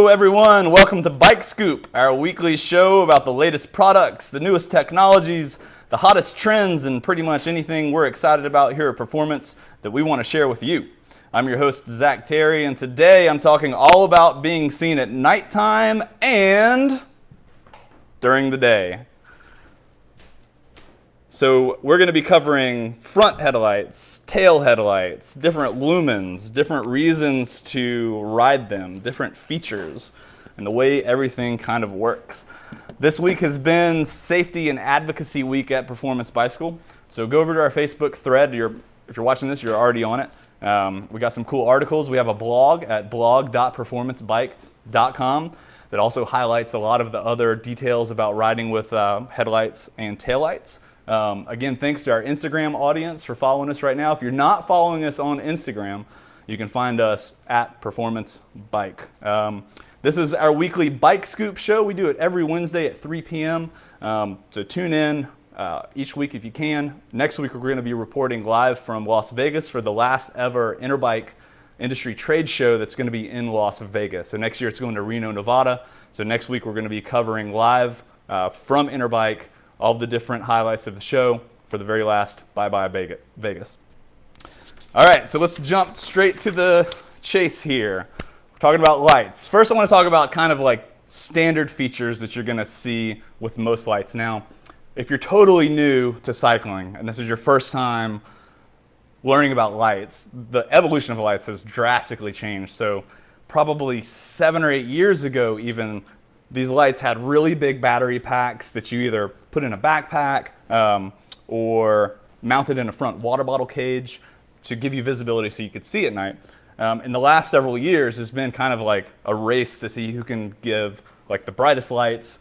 Hello everyone, welcome to Bike Scoop, our weekly show about the latest products, the newest technologies, the hottest trends, and pretty much anything we're excited about here at Performance that we want to share with you. I'm your host, Zach Terry, and today I'm talking all about being seen at nighttime and during the day. So we're going to be covering front headlights, tail headlights, different lumens, different reasons to ride them, different features, and the way everything kind of works. This week has been Safety and Advocacy Week at Performance Bicycle. So go over to our Facebook thread. If you're watching this, you're already on it. We got some cool articles. We have a blog at blog.performancebike.com that also highlights a lot of the other details about riding with headlights and taillights. Again, thanks to our Instagram audience for following us right now. If you're not following us on Instagram, you can find us at Performance Bike. This is our weekly Bike Scoop show. We do it every Wednesday at 3 p.m. So tune in each week if you can. Next week, we're going to be reporting live from Las Vegas for the last ever Interbike industry trade show that's going to be in Las Vegas. So next year, it's going to Reno, Nevada. So next week, we're going to be covering live from Interbike all the different highlights of the show for the very last Bye-Bye Vegas. All right, so let's jump straight to the chase here. We're talking about lights. First, I want to talk about kind of like standard features that you're going to see with most lights. Now, if you're totally new to cycling and this is your first time learning about lights, the evolution of lights has drastically changed. So probably 7 or 8 years ago even, these lights had really big battery packs that you either put in a backpack or mounted in a front water bottle cage to give you visibility so you could see at night. In the last several years, it's been kind of like a race to see who can give like the brightest lights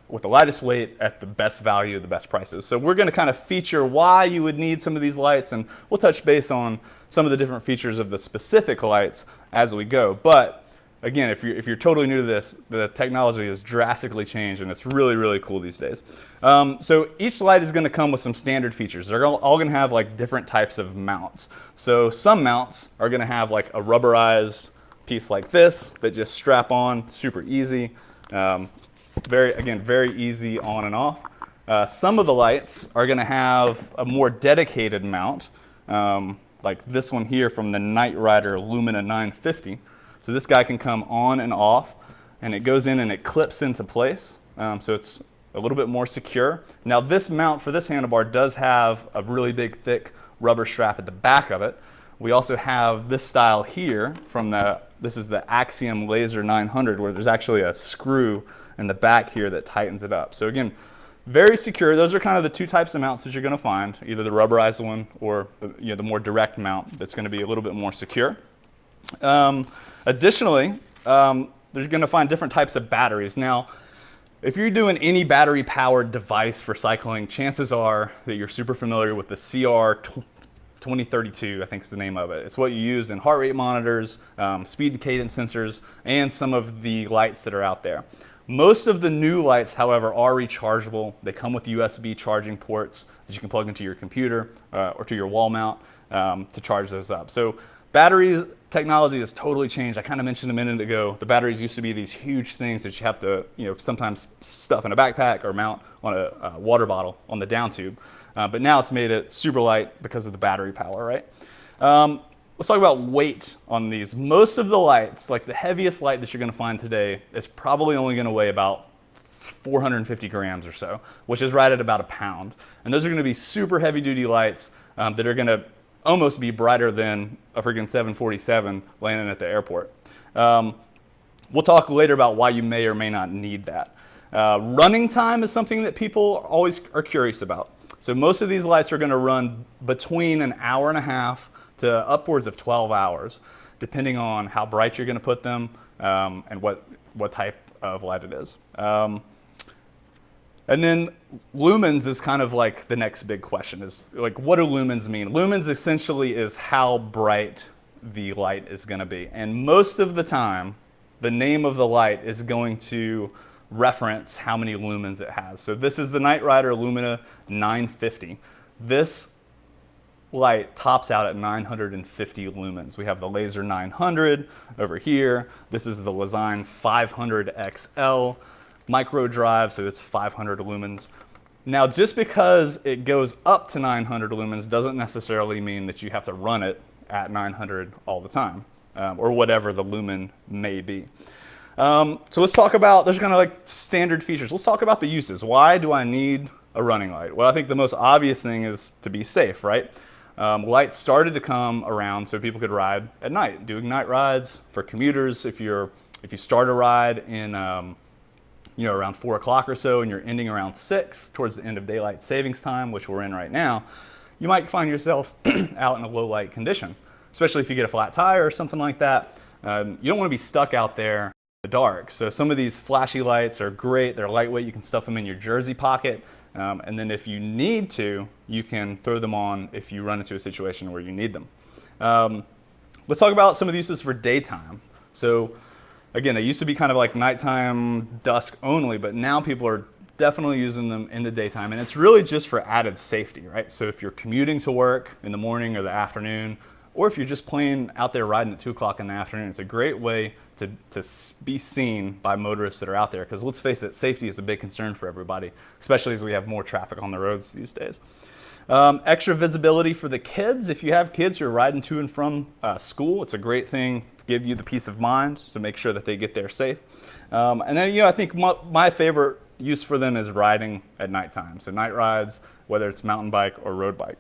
with the lightest weight at the best value, the best prices. So we're going to kind of feature why you would need some of these lights, and we'll touch base on some of the different features of the specific lights as we go. But again, if you're totally new to this, the technology has drastically changed, and it's really, really cool these days. So each light is going to come with some standard features. They're all going to have like different types of mounts. So some mounts are going to have like a rubberized piece like this that just strap on, super easy. Very easy on and off. Some of the lights are going to have a more dedicated mount, like this one here from the Night Rider Lumina 950. So this guy can come on and off, and it goes in and it clips into place. So it's a little bit more secure. Now this mount for this handlebar does have a really big, thick rubber strap at the back of it. We also have this style here from this is the Axiom Laser 900, where there's actually a screw in the back here that tightens it up. So again, very secure. Those are kind of the two types of mounts that you're going to find, either the rubberized one or the more direct mount that's going to be a little bit more secure. Additionally, they're going to find different types of batteries. Now, if you're doing any battery-powered device for cycling, chances are that you're super familiar with the CR2032, I think is the name of it. It's what you use in heart rate monitors, speed and cadence sensors, and some of the lights that are out there. Most of the new lights, however, are rechargeable. They come with USB charging ports that you can plug into your computer or to your wall mount to charge those up. So batteries technology has totally changed. I kind of mentioned a minute ago, the batteries used to be these huge things that you have to, sometimes stuff in a backpack or mount on a water bottle on the down tube. But now it's made it super light because of the battery power, right? Let's talk about weight on these. Most of the lights, like the heaviest light that you're going to find today, is probably only going to weigh about 450 grams or so, which is right at about a pound. And those are going to be super heavy duty lights that are going to almost be brighter than a freaking 747 landing at the airport. We'll talk later about why you may or may not need that. Running time is something that people always are curious about. So most of these lights are going to run between an hour and a half to upwards of 12 hours, depending on how bright you're going to put them and what type of light it is. And then lumens is kind of like the next big question, is like, what do lumens mean? Lumens essentially is how bright the light is going to be. And most of the time, the name of the light is going to reference how many lumens it has. So this is the Night Rider Lumina 950. This light tops out at 950 lumens. We have the Laser 900 over here. This is the Lezyne 500 XL micro drive, so it's 500 lumens. Now, just because it goes up to 900 lumens doesn't necessarily mean that you have to run it at 900 all the time, or whatever the lumen may be. So let's talk about, there's kind of like standard features. Let's talk about the uses. Why do I need a running light? Well, I think the most obvious thing is to be safe, right? Lights started to come around so people could ride at night, doing night rides for commuters. If you start a ride in around 4 o'clock or so and you're ending around 6 towards the end of daylight savings time, which we're in right now, you might find yourself out in a low light condition, especially if you get a flat tire or something like that. You don't want to be stuck out there in the dark. So some of these flashy lights are great. They're lightweight. You can stuff them in your jersey pocket. And then if you need to, you can throw them on if you run into a situation where you need them. Let's talk about some of the uses for daytime. So again, they used to be kind of like nighttime, dusk only, but now people are definitely using them in the daytime. And it's really just for added safety, right? So if you're commuting to work in the morning or the afternoon, or if you're just plain out there riding at 2 o'clock in the afternoon, it's a great way to be seen by motorists that are out there. Because let's face it, safety is a big concern for everybody, especially as we have more traffic on the roads these days. Extra visibility for the kids. If you have kids who are riding to and from school, it's a great thing to give you the peace of mind to make sure that they get there safe. And then, I think my favorite use for them is riding at nighttime. So night rides, whether it's mountain bike or road bike.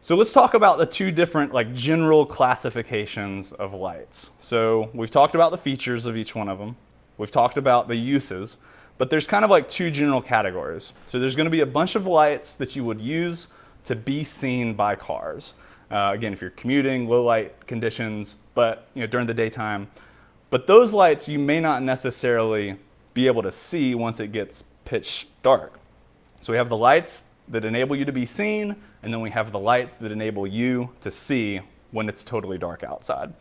So let's talk about the two different general classifications of lights. So we've talked about the features of each one of them. We've talked about the uses, but there's kind of like two general categories. So there's going to be a bunch of lights that you would use to be seen by cars. Again, if you're commuting, low light conditions, but during the daytime. But those lights you may not necessarily be able to see once it gets pitch dark. So we have the lights that enable you to be seen, and then we have the lights that enable you to see when it's totally dark outside.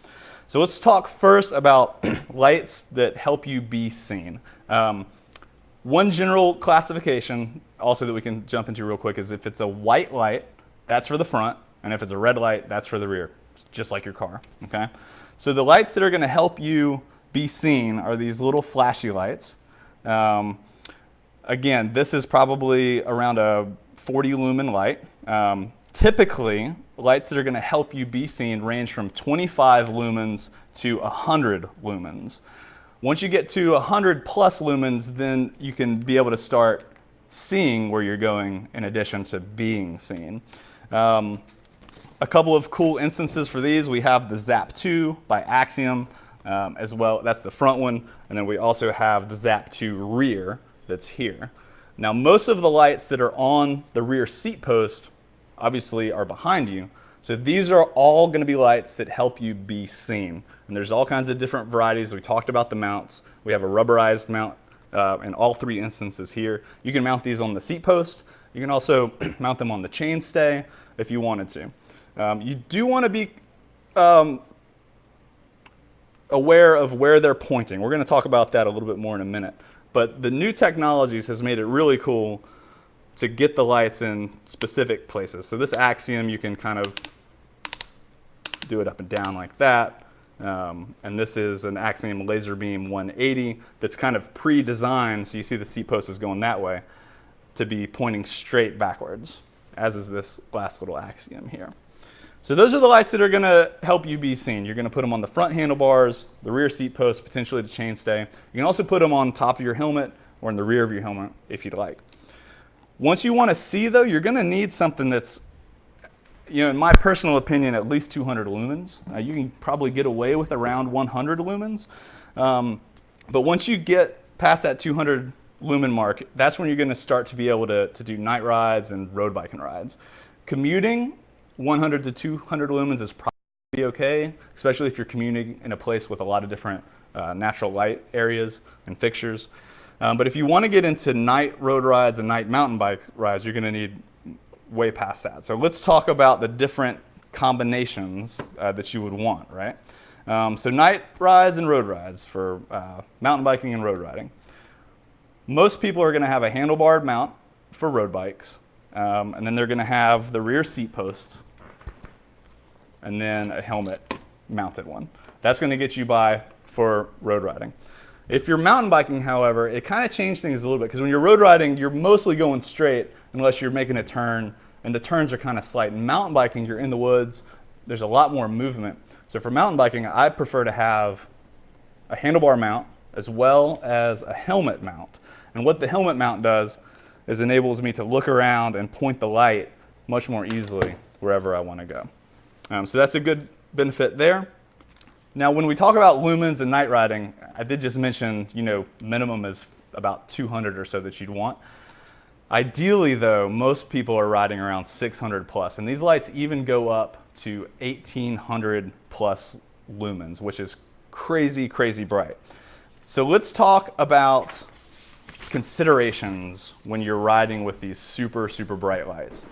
So let's talk first about lights that help you be seen. One general classification also that we can jump into real quick is if it's a white light, that's for the front, and if it's a red light, that's for the rear, just like your car, okay? So the lights that are gonna help you be seen are these little flashy lights. Again, this is probably around a 40 lumen light. Typically, lights that are going to help you be seen range from 25 lumens to 100 lumens. Once you get to 100 plus lumens, then you can be able to start seeing where you're going in addition to being seen. A couple of cool instances for these, we have the Zap 2 by Axiom as well. That's the front one. And then we also have the Zap 2 rear that's here. Now, most of the lights that are on the rear seat post obviously are behind you. So these are all going to be lights that help you be seen. And there's all kinds of different varieties. We talked about the mounts. We have a rubberized mount in all three instances here. You can mount these on the seat post. You can also mount them on the chainstay if you wanted to. You do want to be aware of where they're pointing. We're going to talk about that a little bit more in a minute. But the new technologies has made it really cool to get the lights in specific places. So this Axiom, you can kind of do it up and down like that. And this is an Axiom Laser Beam 180 that's kind of pre-designed, so you see the seat post is going that way, to be pointing straight backwards, as is this last little Axiom here. So those are the lights that are going to help you be seen. You're going to put them on the front handlebars, the rear seat post, potentially the chainstay. You can also put them on top of your helmet or in the rear of your helmet if you'd like. Once you want to see, though, you're going to need something that's, in my personal opinion, at least 200 lumens. You can probably get away with around 100 lumens. But once you get past that 200 lumen mark, that's when you're going to start to be able to do night rides and road biking rides. Commuting, 100 to 200 lumens is probably okay, especially if you're commuting in a place with a lot of different natural light areas and fixtures. But if you want to get into night road rides and night mountain bike rides, you're going to need way past that. So let's talk about the different combinations that you would want, right? So night rides and road rides for mountain biking and road riding. Most people are going to have a handlebar mount for road bikes. and then they're going to have the rear seat post, and then a helmet mounted one. That's going to get you by for road riding. If you're mountain biking, however, it kind of changed things a little bit, because when you're road riding, you're mostly going straight unless you're making a turn, and the turns are kind of slight. In mountain biking, you're in the woods, there's a lot more movement. So for mountain biking, I prefer to have a handlebar mount as well as a helmet mount. And what the helmet mount does is enables me to look around and point the light much more easily wherever I want to go. So that's a good benefit there. Now, when we talk about lumens and night riding, I did just mention, minimum is about 200 or so that you'd want. Ideally, though, most people are riding around 600 plus, and these lights even go up to 1800 plus lumens, which is crazy, crazy bright. So let's talk about considerations when you're riding with these super, super bright lights.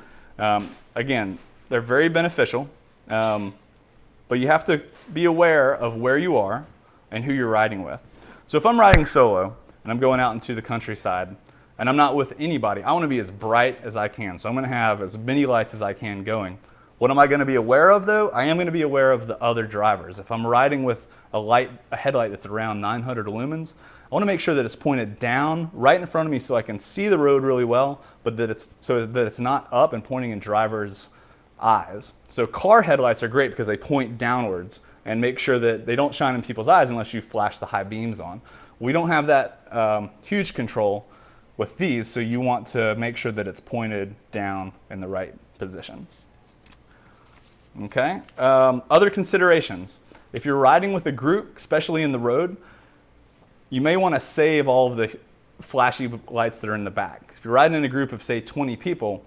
Again, they're very beneficial. But you have to be aware of where you are and who you're riding with. So if I'm riding solo and I'm going out into the countryside and I'm not with anybody, I want to be as bright as I can. So I'm going to have as many lights as I can going. What am I going to be aware of, though? I am going to be aware of the other drivers. If I'm riding with a headlight that's around 900 lumens, I want to make sure that it's pointed down right in front of me so I can see the road really well, but that it's not up and pointing in driver's eyes. So car headlights are great because they point downwards and make sure that they don't shine in people's eyes unless you flash the high beams on. We don't have that huge control with these, so you want to make sure that it's pointed down in the right position. Okay, other considerations. If you're riding with a group, especially in the road, you may want to save all of the flashy lights that are in the back. If you're riding in a group of, say, 20 people,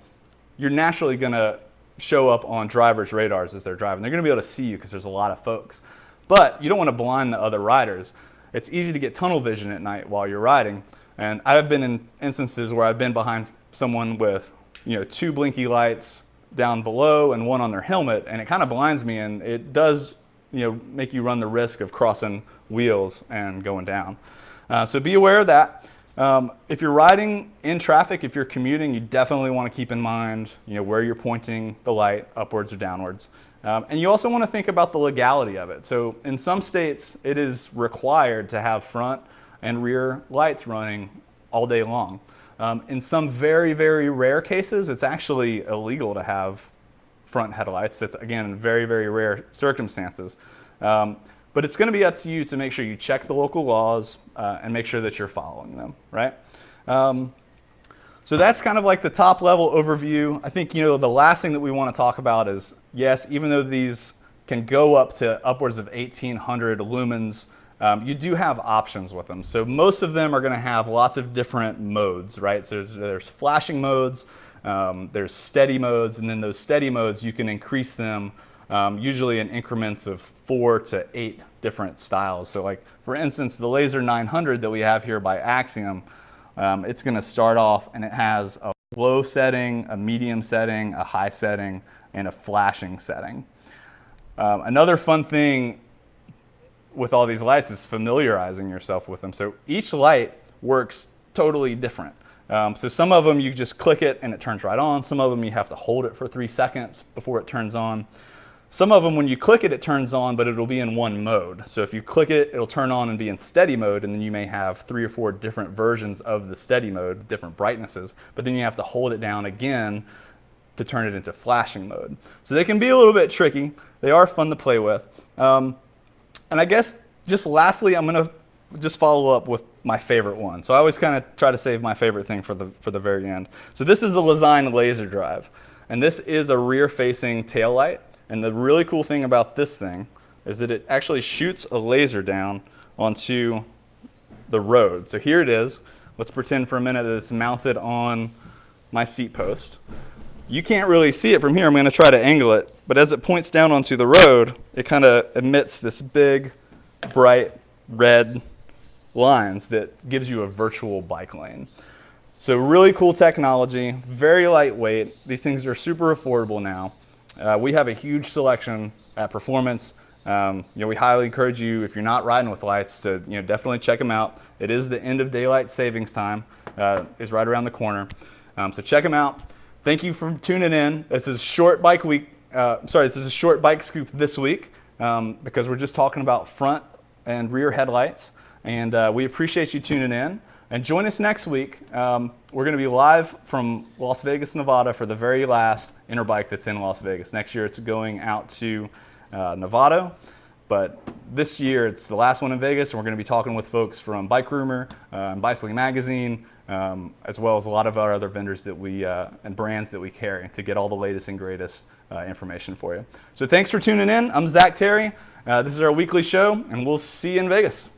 you're naturally going to show up on drivers' radars as they're driving. They're going to be able to see you because there's a lot of folks. But you don't want to blind the other riders. It's easy to get tunnel vision at night while you're riding. And I've been in instances where I've been behind someone with, 2 blinky lights down below and one on their helmet, and it kind of blinds me, and it does, make you run the risk of crossing wheels and going down. So be aware of that. If you're riding in traffic, if you're commuting, you definitely want to keep in mind, where you're pointing the light, upwards or downwards. And you also want to think about the legality of it. So in some states, it is required to have front and rear lights running all day long. In some very, very rare cases, it's actually illegal to have front headlights. It's, again, very, very rare circumstances. But it's going to be up to you to make sure you check the local laws and make sure that you're following them, right? So that's kind of like the top level overview. I think, the last thing that we want to talk about is, yes, even though these can go up to upwards of 1800 lumens, you do have options with them. So most of them are going to have lots of different modes, right? So there's flashing modes, there's steady modes, and then those steady modes, you can increase them usually in increments of 4 to 8 different styles. So like, for instance, the Laser 900 that we have here by Axiom, it's going to start off and it has a low setting, a medium setting, a high setting, and a flashing setting. Another fun thing with all these lights is familiarizing yourself with them. So each light works totally different. So some of them you just click it and it turns right on. Some of them you have to hold it for 3 seconds before it turns on. Some of them, when you click it, it turns on, but it'll be in one mode. So if you click it, it'll turn on and be in steady mode, and then you may have 3 or 4 different versions of the steady mode, different brightnesses, but then you have to hold it down again to turn it into flashing mode. So they can be a little bit tricky. They are fun to play with. And I guess just lastly, I'm going to just follow up with my favorite one. So I always kind of try to save my favorite thing for the very end. So this is the Lezyne Laser Drive, and this is a rear-facing tail light. And the really cool thing about this thing is that it actually shoots a laser down onto the road. So here it is. Let's pretend for a minute that it's mounted on my seat post. You can't really see it from here. I'm going to try to angle it. But as it points down onto the road, it kind of emits this big, bright red lines that gives you a virtual bike lane. So really cool technology, very lightweight. These things are super affordable now. We have a huge selection at Performance. We highly encourage you, if you're not riding with lights, to definitely check them out. It is the end of daylight savings time. Is right around the corner. So check them out. thank you for tuning in. This is short bike week. This is a short bike scoop this week because we're just talking about front and rear headlights. And we appreciate you tuning in. And join us next week. We're going to be live from Las Vegas, Nevada for the very last Interbike that's in Las Vegas. Next year it's going out to Nevada. But this year it's the last one in Vegas, and we're going to be talking with folks from Bike Rumor and Bicycling Magazine, as well as a lot of our other vendors that we and brands that we carry to get all the latest and greatest information for you. So thanks for tuning in. I'm Zach Terry. This is our weekly show, and we'll see you in Vegas.